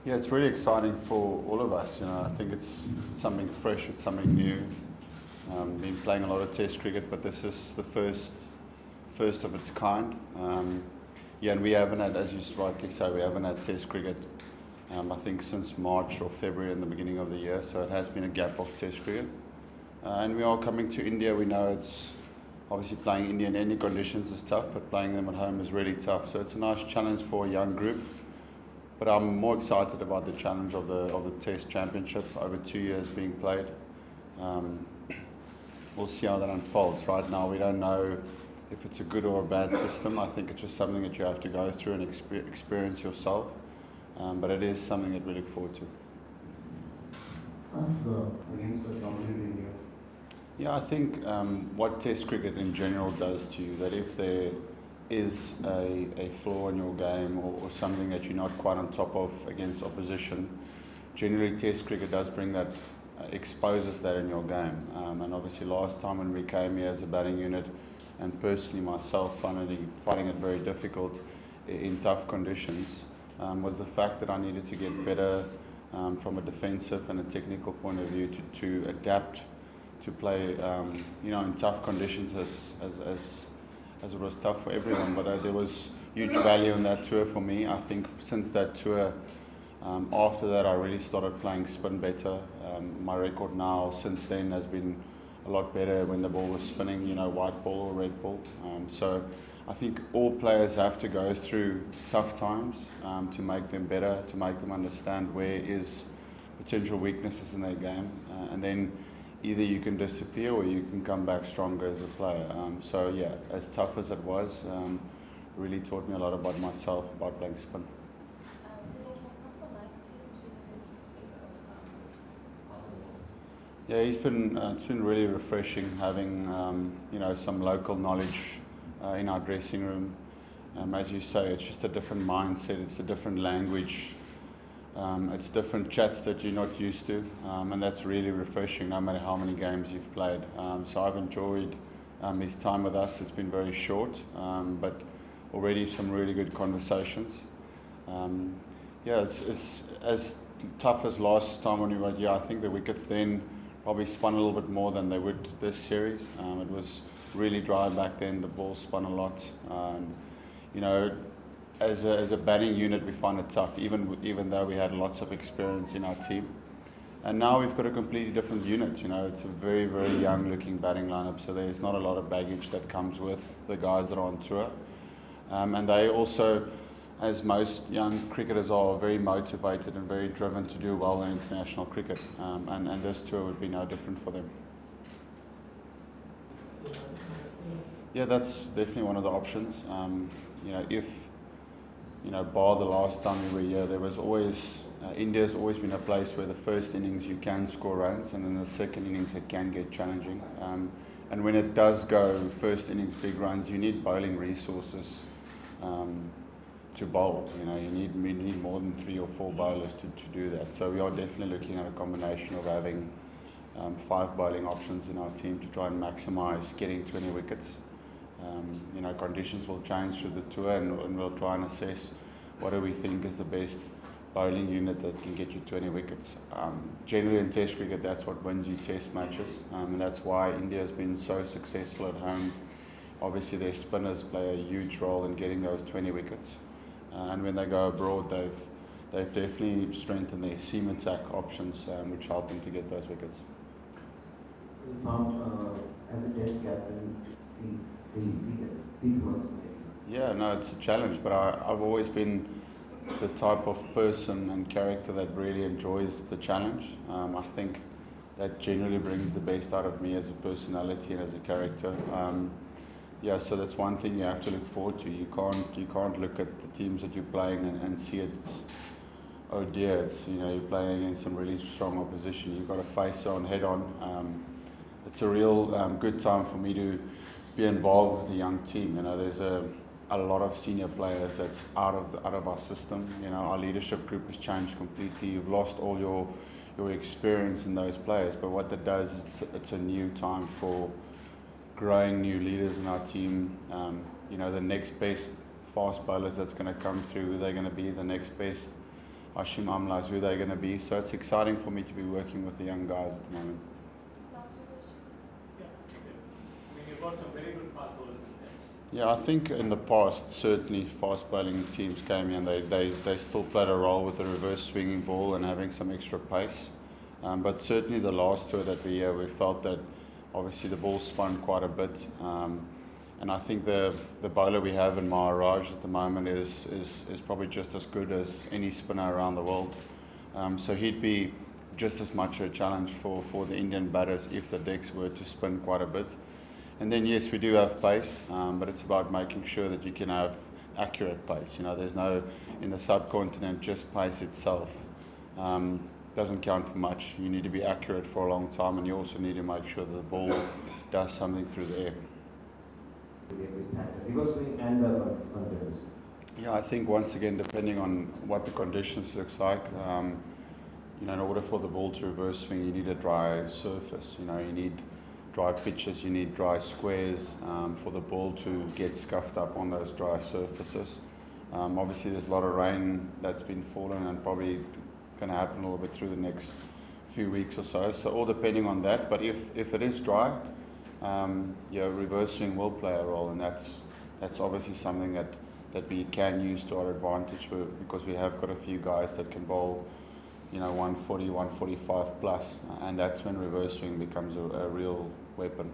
Yeah, it's really exciting for all of us. I think it's something fresh, it's something new. Been playing a lot of Test cricket, but this is the first of its kind. Yeah, and we haven't had, as you rightly say, we haven't had Test cricket. I think since March or February in the beginning of the year, so it has been a gap of Test cricket. And we are coming to India. We know it's obviously playing India in any conditions is tough, but playing them at home is really tough. So it's a nice challenge for a young group. But I'm more excited about the challenge of the Test Championship over 2 years being played. We'll see how that unfolds. Right now, we don't know if it's a good or a bad system. I think it's just something that you have to go through and experience yourself. But it is something that we look forward to. Against the dominant India. Yeah, I think what Test cricket in general does to you, that if there is a flaw in your game or something that you're not quite on top of against opposition, generally Test cricket does bring that, exposes that in your game. And obviously last time when we came here as a batting unit, and personally myself finding it very difficult in tough conditions, was the fact that I needed to get better from a defensive and a technical point of view to adapt to play in tough conditions as it was tough for everyone. But there was huge value in that tour for me. I think since that tour, after that I really started playing spin better. My record now since then has been a lot better when the ball was spinning, white ball or red ball. So I think all players have to go through tough times to make them better, to make them understand where is potential weaknesses in their game, and then either you can disappear or you can come back stronger as a player. So yeah, as tough as it was, really taught me a lot about myself, about playing spin. Yeah, it's been really refreshing having some local knowledge in our dressing room. As you say, it's just a different mindset, it's a different language. It's different chats that you're not used to, and that's really refreshing no matter how many games you've played. So I've enjoyed his time with us. It's been very short, but already some really good conversations. Yeah, it's as tough as last time when we were here. I think the wickets then probably spun a little bit more than they would this series. It was really dry back then. The ball spun a lot. As a batting unit, we find it tough, even though we had lots of experience in our team. And now we've got a completely different unit. It's a very, very young-looking batting lineup, so there's not a lot of baggage that comes with the guys that are on tour. And they also, as most young cricketers are, very motivated and very driven to do well in international cricket. And this tour would be no different for them. Yeah, that's definitely one of the options. Bar the last time we were here, there was always, India's always been a place where the first innings you can score runs, and then the second innings it can get challenging. And when it does go first innings big runs, you need bowling resources to bowl. You need more than 3 or 4 bowlers to do that. So we are definitely looking at a combination of having 5 bowling options in our team to try and maximise getting 20 wickets. Conditions will change through the tour, and we'll try and assess what do we think is the best bowling unit that can get you 20 wickets. Generally in Test cricket, that's what wins you Test matches, and that's why India has been so successful at home. Obviously, their spinners play a huge role in getting those 20 wickets, and when they go abroad, they've definitely strengthened their seam attack options, which help them to get those wickets. As a Test captain, season 6 months. Yeah, no, it's a challenge, but I've always been the type of person and character that really enjoys the challenge. I think that generally brings the best out of me as a personality and as a character. So that's one thing you have to look forward to. You can't look at the teams that you're playing and see it's, oh dear, it's you're playing against some really strong opposition. You've got to face on head on. It's a real good time for me to be involved with the young team. There's a lot of senior players that's out of our system. Our leadership group has changed completely. You've lost all your experience in those players, but what that does is it's a new time for growing new leaders in our team. The next best fast bowlers that's going to come through, they're going to be the next best Hashim Amla, who they're going to be. So it's exciting for me to be working with the young guys at the moment. Last two questions. Yeah, okay. I mean, you've got some very good fast bowlers in there. Yeah, I think in the past, certainly fast bowling teams came in, they still played a role with the reverse swinging ball and having some extra pace. But certainly the last tour that we felt that obviously the ball spun quite a bit. And I think the bowler we have in Maharaj at the moment is probably just as good as any spinner around the world. So he'd be just as much a challenge for the Indian batters if the decks were to spin quite a bit. And then yes, we do have pace, but it's about making sure that you can have accurate pace. You know, there's no, in the subcontinent, just pace itself doesn't count for much. You need to be accurate for a long time, and you also need to make sure that the ball does something through the air. Reverse swing and the continuous. Yeah, I think once again, depending on what the conditions looks like, you know, in order for the ball to reverse swing, you need a dry surface. You know, you need dry pitches, you need dry squares for the ball to get scuffed up on those dry surfaces. Obviously, there's a lot of rain that's been falling and probably going to happen a little bit through the next few weeks or so. So all depending on that. But if it is dry, yeah, reverse swing will play a role, and that's obviously something that we can use to our advantage because we have got a few guys that can bowl, you know, 140, 145 plus, and that's when reverse swing becomes a real weapon.